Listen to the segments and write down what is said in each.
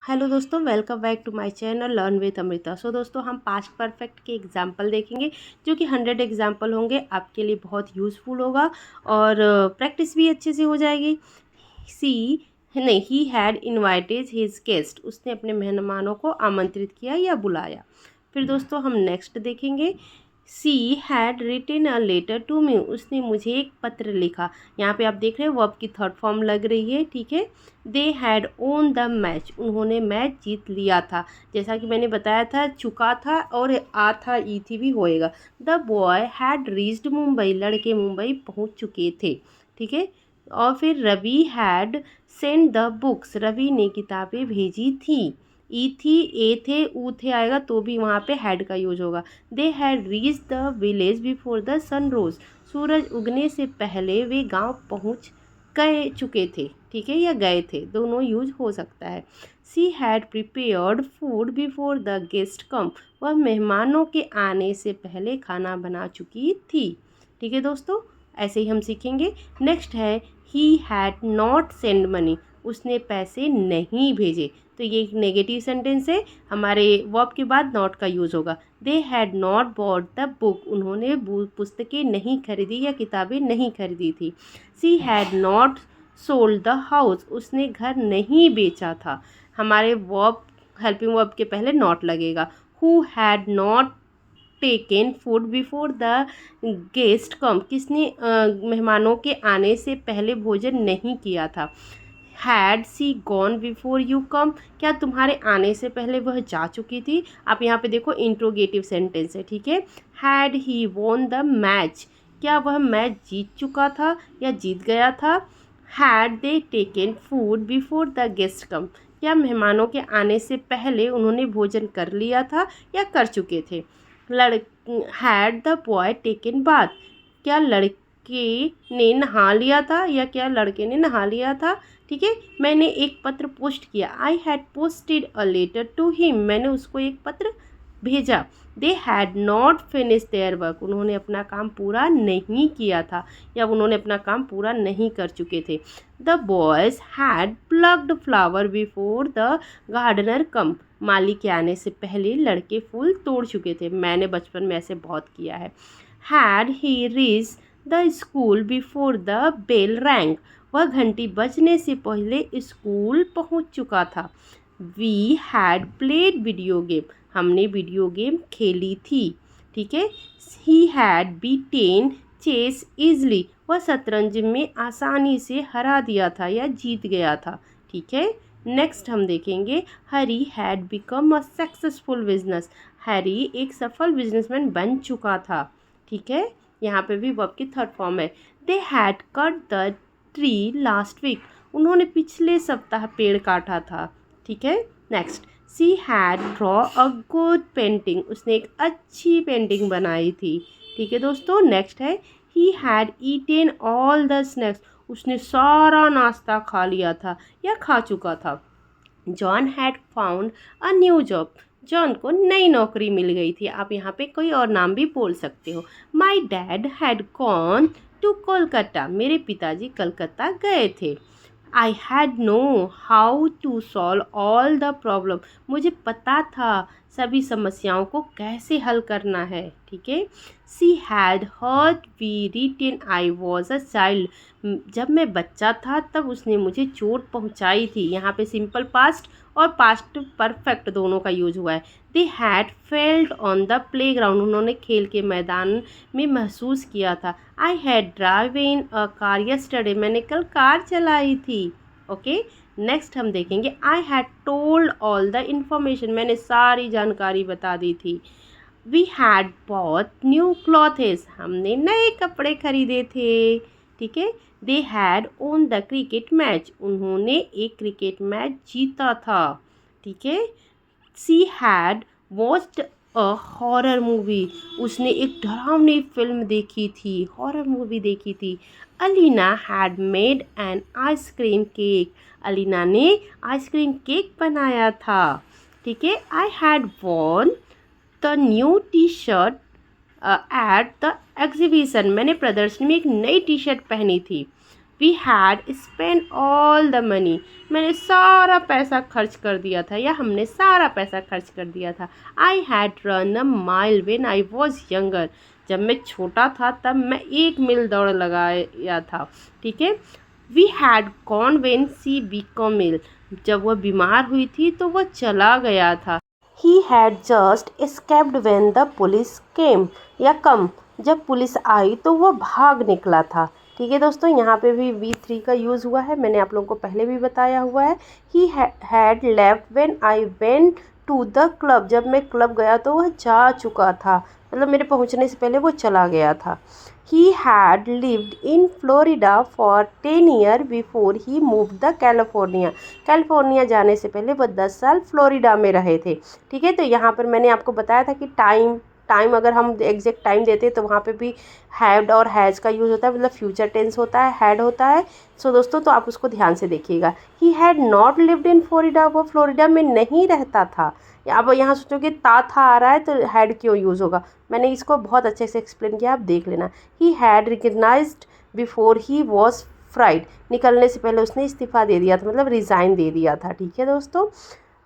Hello दोस्तों, welcome back to my channel learn with Amrita. So दोस्तों, हम पास्ट परफेक्ट के एग्जाम्पल देखेंगे जो कि 100 एग्जाम्पल होंगे। आपके लिए बहुत यूज़फुल होगा और प्रैक्टिस भी अच्छे से हो जाएगी। सी नहीं, he had invited his guest, उसने अपने मेहमानों को आमंत्रित किया या बुलाया। फिर दोस्तों हम नेक्स्ट देखेंगे। She had written a letter to me, उसने मुझे एक पत्र लिखा। यहाँ पे आप देख रहे हैं वर्ब की थर्ड फॉर्म लग रही है, ठीक है। They had own the match, उन्होंने मैच जीत लिया था। जैसा कि मैंने बताया था, चुका था और आ था ई थी भी होएगा। The boy had reached Mumbai, लड़के मुंबई पहुंच चुके थे, ठीक है। और फिर Ravi had send the books, Ravi ने किताबें भेजी थी। ई थी, ए थे, ऊ थे आएगा तो भी वहाँ पे हैड का यूज होगा। They had reach the village before the sun rose, सूरज उगने से पहले वे गांव पहुँच गए चुके थे, ठीक है, या गए थे, दोनों यूज हो सकता है। She had prepared food before the guest come, वह मेहमानों के आने से पहले खाना बना चुकी थी, ठीक है दोस्तों। ऐसे ही हम सीखेंगे। नेक्स्ट है he had not send money, उसने पैसे नहीं भेजे। तो ये एक नेगेटिव सेंटेंस है, हमारे वर्ब के बाद नॉट का यूज़ होगा। They had not bought the book, उन्होंने पुस्तकें नहीं खरीदी या किताबें नहीं खरीदी थी। She had not sold the house, उसने घर नहीं बेचा था। हमारे वर्ब, हेल्पिंग वर्ब के पहले नॉट लगेगा। Who had not taken food before the guest come, किसने मेहमानों के आने से पहले भोजन नहीं किया था। Had she gone before you come, क्या तुम्हारे आने से पहले वह जा चुकी थी। आप यहाँ पे देखो इंट्रोगेटिव सेंटेंस है, ठीक है। He he won the match, क्या वह मैच जीत चुका था या जीत गया था। Had they taken food before the guest come, क्या मेहमानों के आने से पहले उन्होंने भोजन कर लिया था या कर चुके थे। लड़ had the boy taken bath, क्या लड़के ने नहा लिया था या क्या लड़के ने नहा लिया था, ठीक है। मैंने एक पत्र पोस्ट किया। I had posted a letter to him, मैंने उसको एक पत्र भेजा। They had not finish their work, उन्होंने अपना काम पूरा नहीं किया था या उन्होंने अपना काम पूरा नहीं कर चुके थे। The boys had plugged flower before the gardener come, माली के आने से पहले लड़के फूल तोड़ चुके थे। मैंने बचपन में ऐसे बहुत किया है। He had reach the school before the bell rang, वह घंटी बजने से पहले स्कूल पहुंच चुका था। We had played video game, हमने वीडियो गेम खेली थी, ठीक है। He had beaten chess easily, वह शतरंज में आसानी से हरा दिया था या जीत गया था, ठीक है। नेक्स्ट हम देखेंगे Harry had become a successful business, Harry एक सफल बिजनेसमैन बन चुका था, ठीक है। यहाँ पे भी वर्ब की थर्ड फॉर्म है। They had cut the tree last week, उन्होंने पिछले सप्ताह पेड़ काटा था, ठीक है। Next, she had draw a good painting, उसने एक अच्छी पेंटिंग बनाई थी, ठीक है दोस्तों। नेक्स्ट है he had eaten all the snacks, उसने सारा नाश्ता खा लिया था या खा चुका था। John had found a new job, John को नई नौकरी मिल गई थी। आप यहाँ पे कोई और नाम भी बोल सकते हो। My dad had gone to Kolkata, मेरे पिताजी कलकत्ता गए थे। I had know how to solve all the problem, मुझे पता था सभी समस्याओं को कैसे हल करना है, ठीक है। She had hurt we written I was a child, जब मैं बच्चा था तब उसने मुझे चोट पहुंचाई थी। यहाँ पे सिंपल पास्ट और पास्ट परफेक्ट दोनों का यूज हुआ है। They had failed on the playground, उन्होंने खेल के मैदान में महसूस किया था। I had drive in a car yesterday, मैंने कल कार चलाई थी, ओके। नेक्स्ट हम देखेंगे I had told all the information, मैंने सारी जानकारी बता दी थी। We had bought new clothes, हमने नए कपड़े खरीदे थे, ठीक है। They had own the cricket match, उन्होंने एक क्रिकेट मैच जीता था, ठीक है। She had watched a horror movie, उसने एक डरावनी फिल्म देखी थी, हॉरर मूवी देखी थी। Alina had made an ice cream cake, Alina ने आइसक्रीम केक बनाया था, ठीक है। I had won the new T shirt at the exhibition, मैंने प्रदर्शनी में एक नई टी शर्ट पहनी थी। We had spend all the money, मैंने सारा पैसा खर्च कर दिया था या हमने सारा पैसा खर्च कर दिया था। I had run a mile when I was younger, जब मैं छोटा था तब मैं 1 मील दौड़ लगाया था। ठीक है। We had gone when she become ill, जब वह बीमार हुई थी तो वह चला गया था। He had just escaped when the police केम या कम, जब पुलिस आई तो वह भाग निकला था। ठीक है दोस्तों, यहाँ पे भी V3 का यूज़ हुआ है, मैंने आप लोगों को पहले भी बताया हुआ है। He had left when I went to the club, जब मैं क्लब गया तो वह जा चुका था, मतलब मेरे पहुँचने से पहले वो चला गया था। He had lived in Florida for 10 year before he move the California, California जाने से पहले वह 10 साल फ्लोरिडा में रहे थे। ठीक है। तो यहाँ पर मैंने आपको बताया था कि टाइम अगर हम एग्जैक्ट टाइम देते हैं तो वहाँ पे भी हैड और हैज़ का यूज़ होता है, मतलब फ्यूचर टेंस होता है, हैड होता है। सो दोस्तों, तो आप उसको ध्यान से देखिएगा। He had not lived in Florida, वो फ्लोरिडा में नहीं रहता था। अब यहाँ सोचोगे था आ रहा है तो हैड क्यों यूज़ होगा, मैंने इसको बहुत अच्छे से एक्सप्लेन किया, आप देख लेना। He had recognised before he was fried, निकलने से पहले उसने इस्तीफ़ा दे दिया था, मतलब रिज़ाइन दे दिया था। ठीक है दोस्तों।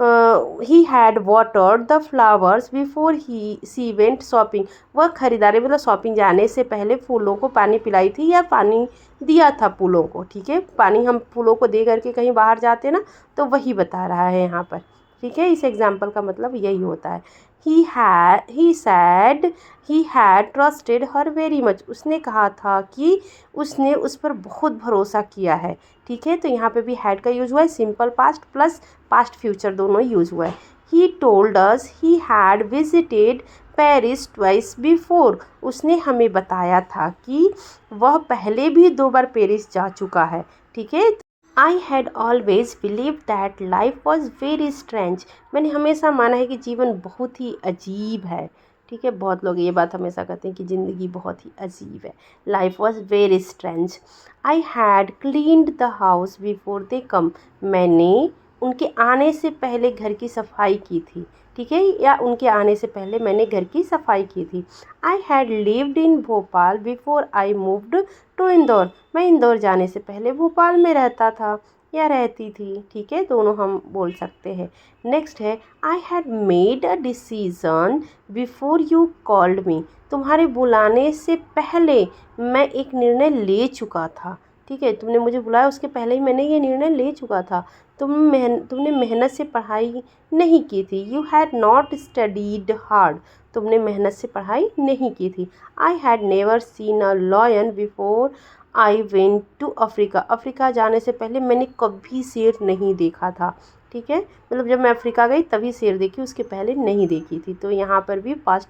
He had watered the flowers before she went shopping, वह खरीदारी मतलब शॉपिंग जाने से पहले फूलों को पानी पिलाई थी या पानी दिया था फूलों को। ठीक है। पानी हम फूलों को दे करके कहीं बाहर जाते ना, तो वही बता रहा है यहाँ पर। ठीक है। इस एग्जाम्पल का मतलब यही होता है। He said he had trusted her very much, उसने कहा था कि उसने उस पर बहुत भरोसा किया है। ठीक है। तो यहाँ पे भी हैड का यूज़ हुआ है, simple past plus past future दोनों यूज़ हुआ है। He told us he had visited Paris twice before, उसने हमें बताया था कि वह पहले भी 2 बार पेरिस जा चुका है। ठीक है। I had always believe that life was very strange, मैंने हमेशा माना है कि जीवन बहुत ही अजीब है। ठीक है। बहुत लोग ये बात हमेशा कहते हैं कि ज़िंदगी बहुत ही अजीब है। Life was very strange. I had cleaned the house before they come, मैंने उनके आने से पहले घर की सफाई की थी। ठीक है। या उनके आने से पहले मैंने घर की सफाई की थी। I had lived in Bhopal before I moved to Indore, मैं इंदौर जाने से पहले भोपाल में रहता था या रहती थी। ठीक है। दोनों हम बोल सकते हैं। नेक्स्ट है I had made a decision before you called me, तुम्हारे बुलाने से पहले मैं एक निर्णय ले चुका था। ठीक है। तुमने मुझे बुलाया उसके पहले ही मैंने ये निर्णय ले चुका था। तुमने मेहनत से पढ़ाई नहीं की थी। You had not studied hard, तुमने मेहनत से पढ़ाई नहीं की थी। I had never seen a lion before I went to Africa, Africa जाने से पहले मैंने कभी शेर नहीं देखा था। ठीक है। मतलब जब मैं अफ्रीका गई तभी शेर देखी, उसके पहले नहीं देखी थी। तो यहाँ पर भी पास्ट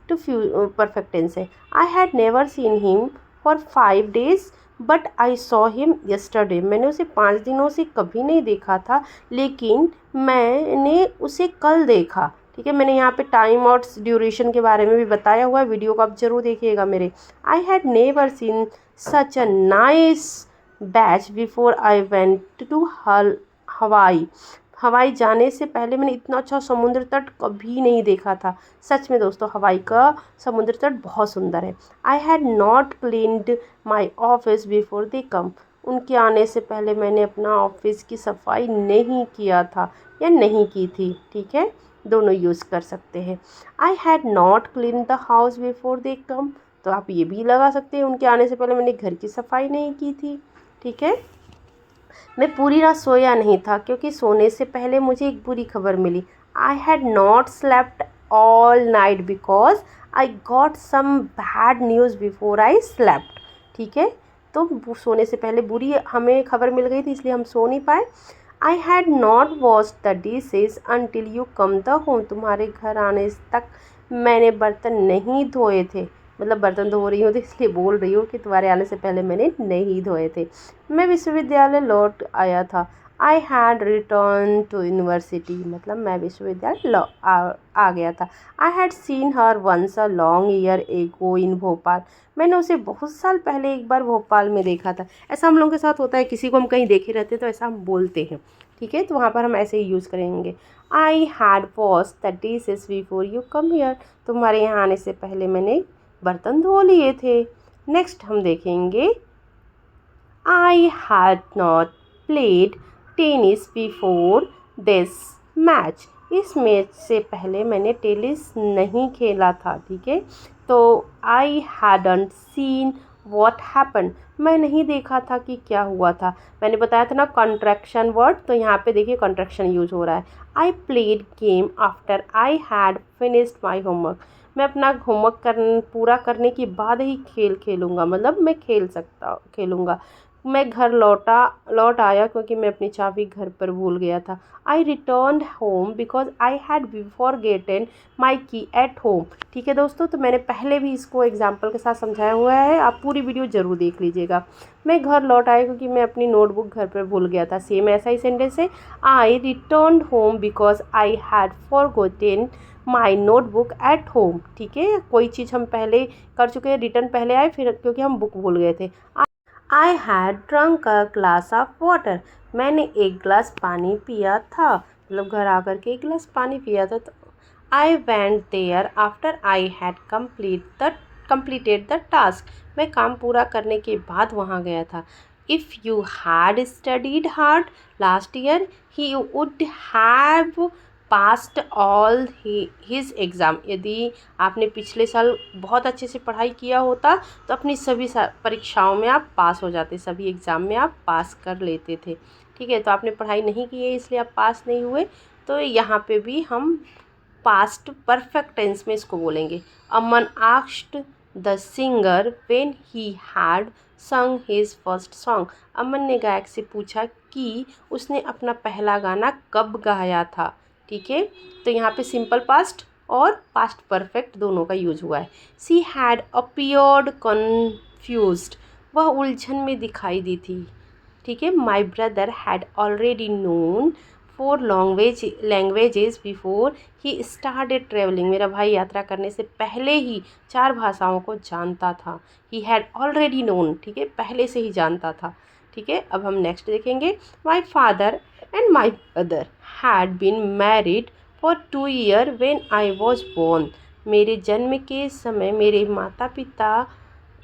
टू परफेक्ट टेंस है। I had never seen him for 5 days but I saw him yesterday, मैंने उसे 5 दिनों से कभी नहीं देखा था लेकिन मैंने उसे कल देखा। ठीक है। मैंने यहाँ पे टाइम और ड्यूरेशन के बारे में भी बताया हुआ है, वीडियो को आप जरूर देखिएगा मेरे। I had never seen such a nice beach before I went to Hawaii, Hawaii जाने से पहले मैंने इतना अच्छा समुद्र तट कभी नहीं देखा था। सच में दोस्तों, हवाई का समुद्र तट बहुत सुंदर है। I had not cleaned my office before they come, उनके आने से पहले मैंने अपना ऑफिस की सफाई नहीं किया था या नहीं की थी। ठीक है। दोनों यूज़ कर सकते हैं। I had not clean the house before they come, तो आप ये भी लगा सकते हैं उनके आने से पहले मैंने घर की सफाई नहीं की थी। ठीक है। मैं पूरी रात सोया नहीं था क्योंकि सोने से पहले मुझे एक बुरी खबर मिली। I had not slept all night because I got some bad news before I slept. ठीक है। तो सोने से पहले बुरी हमें खबर मिल गई थी इसलिए हम सो नहीं पाए। आई had not wash the dishes until you come the home, तुम्हारे घर आने तक मैंने बर्तन नहीं धोए थे, मतलब बर्तन धो रही हूँ तो इसलिए बोल रही हूँ कि तुम्हारे आने से पहले मैंने नहीं धोए थे। मैं विश्वविद्यालय लौट आया था। I had return to university, मतलब मैं विश्वविद्यालय आ गया था। I had seen her once a long year ago in Bhopal, मैंने उसे बहुत साल पहले एक बार भोपाल में देखा था। ऐसा हम लोगों के साथ होता है, किसी को हम कहीं देखे रहते हैं तो ऐसा हम बोलते हैं। ठीक है। तो वहाँ पर हम ऐसे ही यूज़ करेंगे। I had wash the dishes before you come here, तुम्हारे यहाँ आने से पहले मैंने बर्तन धो लिए थे। नेक्स्ट हम देखेंगे I had not played tennis before this match. इस मैच से पहले मैंने टेनिस नहीं खेला था, ठीक है। तो I hadn't seen what happened, मैं नहीं देखा था कि क्या हुआ था। मैंने बताया था ना कॉन्ट्रैक्शन वर्ड, तो यहाँ पे देखिए कॉन्ट्रैक्शन यूज हो रहा है। I played game after I had finished my homework, मैं अपना होमवर्क पूरा करने के बाद ही खेलूँगा, मतलब मैं खेलूँगा। मैं घर लौट आया क्योंकि मैं अपनी चाबी घर पर भूल गया था। I return home because I had forgotten my key at home. ठीक है दोस्तों, तो मैंने पहले भी इसको एग्जाम्पल के साथ समझाया हुआ है, आप पूरी वीडियो ज़रूर देख लीजिएगा। मैं घर लौट आया क्योंकि मैं अपनी नोटबुक घर पर भूल गया था। सेम ऐसा ही सेंटेंस है, I return home because I had forgotten my notebook at home. ठीक है, कोई चीज़ हम पहले कर चुके हैं, रिटर्न पहले आए, फिर क्योंकि हम बुक भूल गए थे। I had drunk a glass of water, मैंने एक गिलास पानी पिया था, मतलब घर आकर के एक गिलास पानी पिया था। तो I went there after I had completed the task, मैं काम पूरा करने के बाद वहाँ गया था। If you had studied hard last year he would have passed all his exam, यदि आपने पिछले साल बहुत अच्छे से पढ़ाई किया होता तो अपनी सभी परीक्षाओं में आप पास हो जाते, सभी एग्ज़ाम में आप पास कर लेते थे। ठीक है, तो आपने पढ़ाई नहीं की है इसलिए आप पास नहीं हुए, तो यहाँ पे भी हम पास्ट परफेक्ट टेंस में इसको बोलेंगे। Aman asked the singer when he had sung his first song, Aman ने गायक से पूछा कि उसने अपना पहला गाना कब गाया था। ठीक है, तो यहाँ पे सिंपल पास्ट और पास्ट परफेक्ट दोनों का यूज हुआ है। सी हैड अपीयर्ड कन्फ्यूज्ड, वह उलझन में दिखाई दी थी। ठीक है, my brother had already known 4 languages before he started travelling, मेरा भाई यात्रा करने से पहले ही 4 भाषाओं को जानता था। ही हैड ऑलरेडी नोन, ठीक है, पहले से ही जानता था। ठीक है, अब हम नेक्स्ट देखेंगे। My father and my mother had been married for 2 year when I was born, मेरे जन्म के समय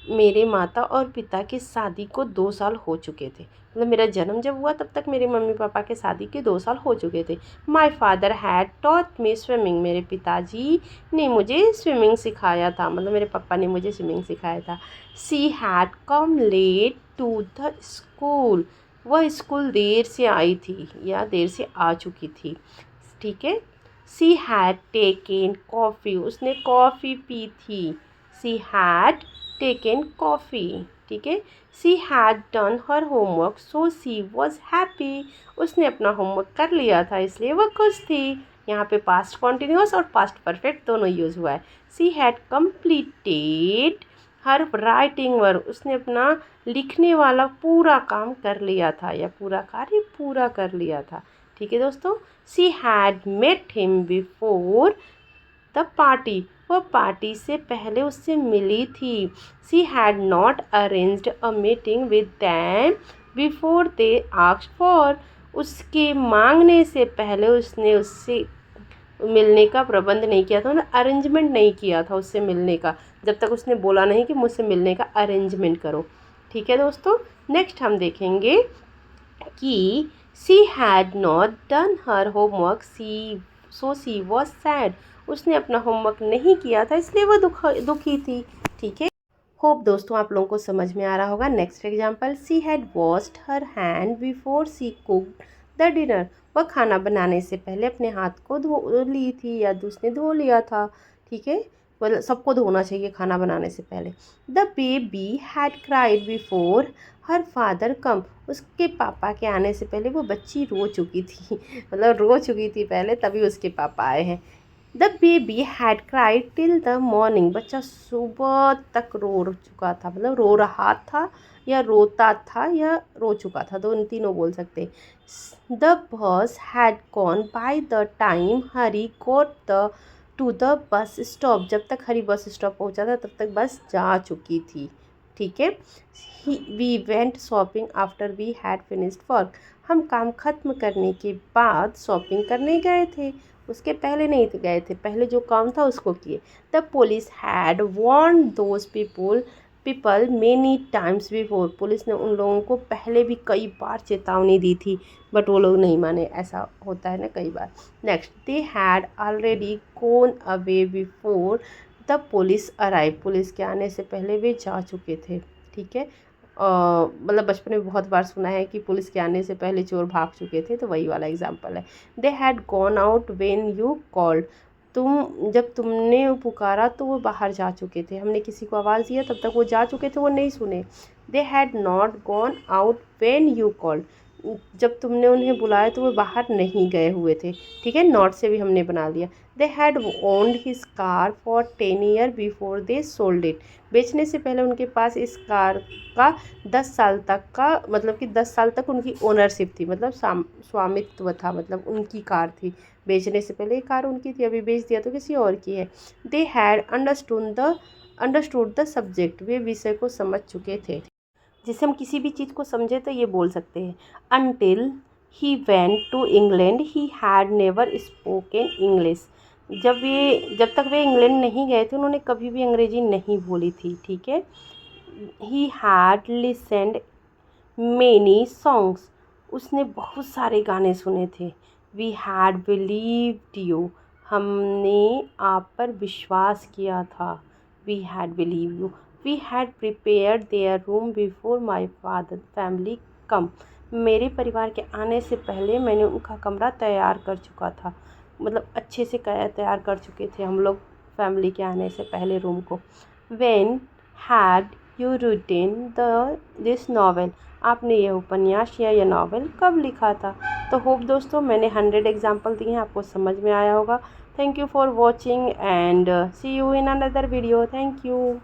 मेरे माता और पिता की शादी को 2 साल हो चुके थे, मतलब मेरा जन्म जब हुआ तब तक मेरे मम्मी पापा के शादी के 2 साल हो चुके थे। My father had taught me swimming, मेरे पिताजी ने मुझे स्विमिंग सिखाया था, मतलब मेरे पापा ने मुझे स्विमिंग सिखाया था। She had come late to the school, वह स्कूल देर से आई थी या देर से आ चुकी थी। ठीक है, सी हैड टेकन कॉफ़ी, उसने कॉफ़ी पी थी। She had taken coffee. ठीक है, she had done her homework so she was happy, उसने अपना होमवर्क कर लिया था इसलिए वह खुश थी। यहाँ पे पास्ट कॉन्टिन्यूस और पास्ट परफेक्ट दोनों यूज़ हुआ है। She had completed her writing work, उसने अपना लिखने वाला पूरा काम कर लिया था या पूरा कार्य पूरा कर लिया था। ठीक है दोस्तों, she had met him before the party, वह पार्टी से पहले उससे मिली थी। She had not arranged a meeting with them before they asked for, उसके मांगने से पहले उसने उससे मिलने का प्रबंध नहीं किया था, उन्होंने अरेंजमेंट नहीं किया था उससे मिलने का, जब तक उसने बोला नहीं कि मुझसे मिलने का अरेंजमेंट करो। ठीक है दोस्तों, नेक्स्ट हम देखेंगे कि she had not done her homework she was sad, उसने अपना होमवर्क नहीं किया था इसलिए वो दुखी थी। ठीक है, होप दोस्तों आप लोगों को समझ में आ रहा होगा। Next example, she had washed her hand before she cooked the dinner, वह खाना बनाने से पहले अपने हाथ को धो ली थी या उसने धो लिया था। ठीक है, मतलब सबको धोना चाहिए खाना बनाने से पहले। The baby had cried before her father कम, उसके पापा के आने से पहले वो बच्ची रो चुकी थी मतलब रो चुकी थी पहले, तभी उसके पापा आए हैं। The baby had cried till the morning, बच्चा सुबह तक रो चुका था, मतलब रो रहा था या रोता था या रो चुका था, दोनों तीनों बोल सकते। The bus had gone by the time Hari goat the two the bus stop, जब तक हरी बस स्टॉप पहुंचा था तब तक बस जा चुकी थी। ठीक है, we went shopping after we had finished work, हम काम खत्म करने के बाद शॉपिंग करने गए थे, उसके पहले नहीं गए थे, पहले जो काम था उसको किए। The police had warned those people people many times before, police ने उन लोगों को पहले भी कई बार चेतावनी दी थी बट वो लोग नहीं माने, ऐसा होता है ना कई बार। Next, they had already gone away before the police arrive, police के आने से पहले वे जा चुके थे। ठीक है, मतलब बचपन में बहुत बार सुना है कि पुलिस के आने से पहले चोर भाग चुके थे, तो वही वाला एग्जाम्पल है। They had gone out when you called, जब तुमने पुकारा तो वो बाहर जा चुके थे, हमने किसी को आवाज़ दिया तब तक वो जा चुके थे, वो नहीं सुने। दे had not gone out when you called, जब तुमने उन्हें बुलाया तो वो बाहर नहीं गए हुए थे। ठीक है, नॉट से भी हमने बना लिया। They had owned his car for 10 year before they sold it, बेचने से पहले उनके पास इस कार का 10 साल तक का, मतलब कि 10 साल तक उनकी ओनरशिप थी, मतलब स्वामित्व था, मतलब उनकी कार थी। बेचने से पहले ये कार उनकी थी, अभी बेच दिया तो किसी और की है। They had understood the subject, वे विषय को समझ चुके थे। जैसे हम किसी भी चीज़ को समझे तो ये बोल सकते हैं, until he went to England he had never spoken English, जब तक वे इंग्लैंड नहीं गए थे उन्होंने कभी भी अंग्रेजी नहीं बोली थी। ठीक है, he had listened many songs, उसने बहुत सारे गाने सुने थे। वी हैड बिलीव्ड यू, हमने आप पर विश्वास किया था। We had believe you, we had prepared their room before my father family come, मेरे परिवार के आने से पहले मैंने उनका कमरा तैयार कर चुका था, मतलब अच्छे से तैयार कर चुके थे हम लोग फैमिली के आने से पहले रूम को। When had you written this novel, आपने यह उपन्यास या यह नॉवेल कब लिखा था। तो होप दोस्तों मैंने 100 एग्जाम्पल दिए हैं, आपको समझ में आया होगा। Thank you for watching and see you in another video. Thank you.